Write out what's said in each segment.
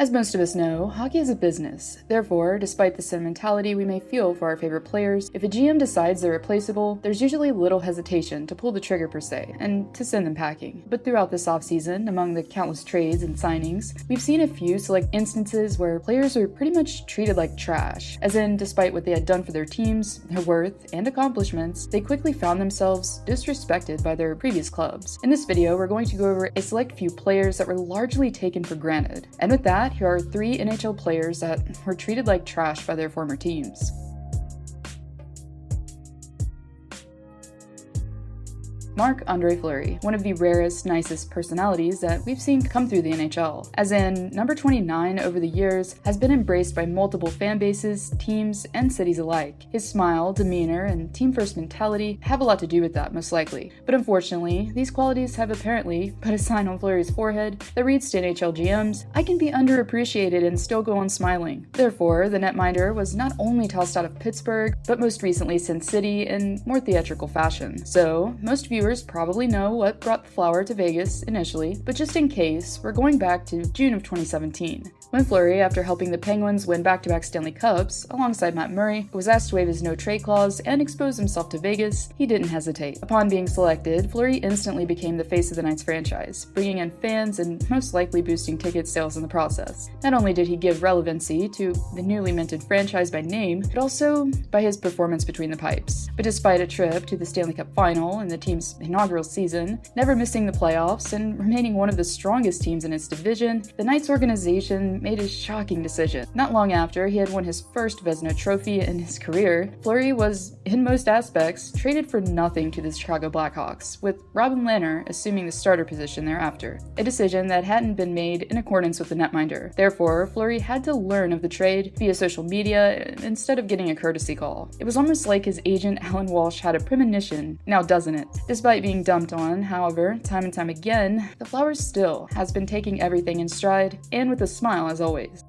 As most of us know, hockey is a business. Therefore, despite the sentimentality we may feel for our favorite players, if a GM decides they're replaceable, there's usually little hesitation to pull the trigger per se, and to send them packing. But throughout this offseason, among the countless trades and signings, we've seen a few select instances where players were pretty much treated like trash, as in, despite what they had done for their teams, their worth, and accomplishments, they quickly found themselves disrespected by their previous clubs. In this video, we're going to go over a select few players that were largely taken for granted. And with that, here are 3 NHL players that were treated like trash by their former teams. Marc-Andre Fleury, one of the rarest, nicest personalities that we've seen come through the NHL. As in, number 29 over the years has been embraced by multiple fan bases, teams, and cities alike. His smile, demeanor, and team-first mentality have a lot to do with that, most likely. But unfortunately, these qualities have apparently put a sign on Fleury's forehead that reads to NHL GMs, "I can be underappreciated and still go on smiling." Therefore, the netminder was not only tossed out of Pittsburgh, but most recently Sin City in more theatrical fashion. So, most viewers probably know what brought the flower to Vegas initially, but just in case, we're going back to June of 2017. When Fleury, after helping the Penguins win back-to-back Stanley Cups, alongside Matt Murray, was asked to waive his no-trade clause and expose himself to Vegas, he didn't hesitate. Upon being selected, Fleury instantly became the face of the Knights franchise, bringing in fans and most likely boosting ticket sales in the process. Not only did he give relevancy to the newly minted franchise by name, but also by his performance between the pipes. But despite a trip to the Stanley Cup final in the team's inaugural season, never missing the playoffs, and remaining one of the strongest teams in its division, the Knights organization made a shocking decision. Not long after he had won his first Vezina trophy in his career, Fleury was, in most aspects, traded for nothing to the Chicago Blackhawks, with Robin Lehner assuming the starter position thereafter. A decision that hadn't been made in accordance with the netminder. Therefore, Fleury had to learn of the trade via social media instead of getting a courtesy call. It was almost like his agent Alan Walsh had a premonition, now doesn't it? Despite being dumped on, however, time and time again, the Flower still has been taking everything in stride, and with a smile as always.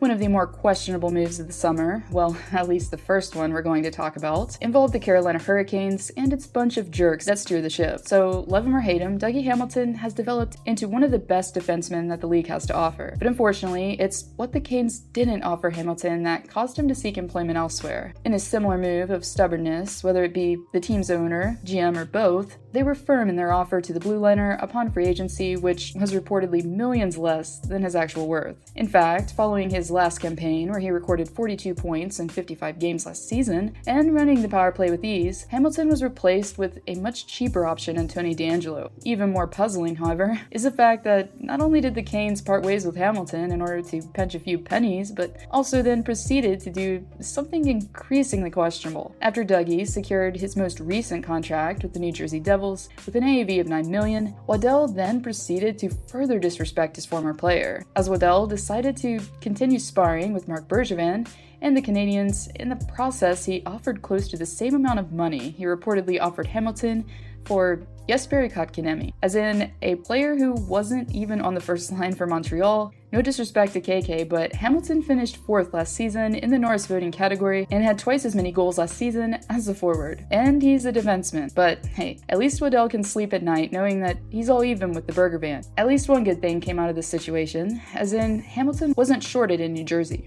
One of the more questionable moves of the summer, well, at least the first one we're going to talk about, involved the Carolina Hurricanes and its bunch of jerks that steer the ship. So, love him or hate him, Dougie Hamilton has developed into one of the best defensemen that the league has to offer. But unfortunately, it's what the Canes didn't offer Hamilton that caused him to seek employment elsewhere. In a similar move of stubbornness, whether it be the team's owner, GM, or both, they were firm in their offer to the blue liner upon free agency, which was reportedly millions less than his actual worth. In fact, following his last campaign, where he recorded 42 points in 55 games last season, and running the power play with ease, Hamilton was replaced with a much cheaper option in Tony DeAngelo. Even more puzzling, however, is the fact that not only did the Canes part ways with Hamilton in order to pinch a few pennies, but also then proceeded to do something increasingly questionable. After Dougie secured his most recent contract with the New Jersey Devils with an AAV of $9 million, Waddell then proceeded to further disrespect his former player, as Waddell decided to continue sparring with Marc Berger and the Canadiens. In the process, he offered close to the same amount of money he reportedly offered Hamilton for Jesperi Kotkaniemi, as in a player who wasn't even on the first line for Montreal. No disrespect to KK, but Hamilton finished 4th last season in the Norris voting category and had twice as many goals last season as a forward. And he's a defenseman. But hey, at least Waddell can sleep at night knowing that he's all even with the Berger band. At least one good thing came out of this situation, as in Hamilton wasn't shorted in New Jersey.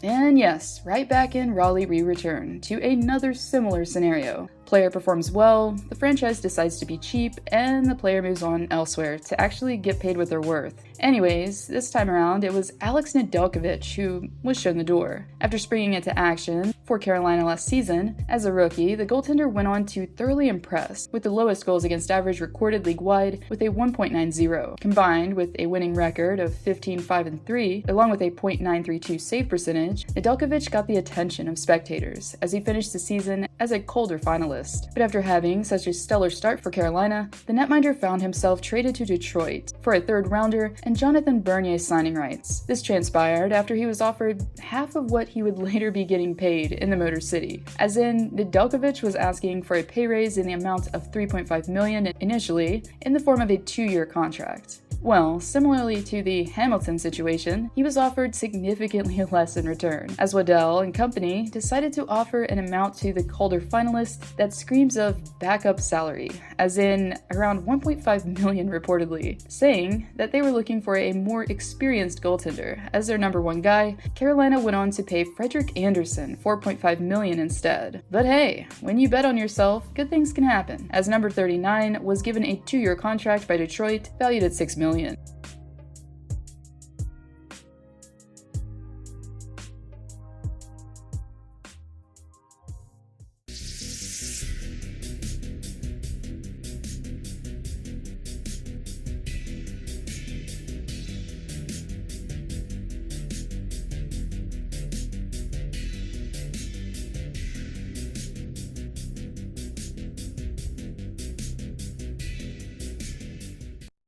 And yes, right back in Raleigh we return to another similar scenario. Player performs well, the franchise decides to be cheap, and the player moves on elsewhere to actually get paid what they're worth. Anyways, this time around, it was Alex Nedeljkovic who was shown the door. After springing into action for Carolina last season, as a rookie, the goaltender went on to thoroughly impress, with the lowest goals against average recorded league-wide with a 1.90. Combined with a winning record of 15-5-3, along with a .932 save percentage, Nedeljkovic got the attention of spectators, as he finished the season as a Calder finalist. But after having such a stellar start for Carolina, the netminder found himself traded to Detroit for a third-rounder and Jonathan Bernier's signing rights. This transpired after he was offered half of what he would later be getting paid in the Motor City, as in Nedeljkovic was asking for a pay raise in the amount of $3.5 million initially in the form of a 2-year contract. Well, similarly to the Hamilton situation, he was offered significantly less in return, as Waddell and company decided to offer an amount to the Calder finalist that screams of backup salary, as in around $1.5 million reportedly, saying that they were looking for a more experienced goaltender. As their number one guy, Carolina went on to pay Frederik Andersen $4.5 million instead. But hey, when you bet on yourself, good things can happen, as number 39 was given a 2-year contract by Detroit valued at $6 million.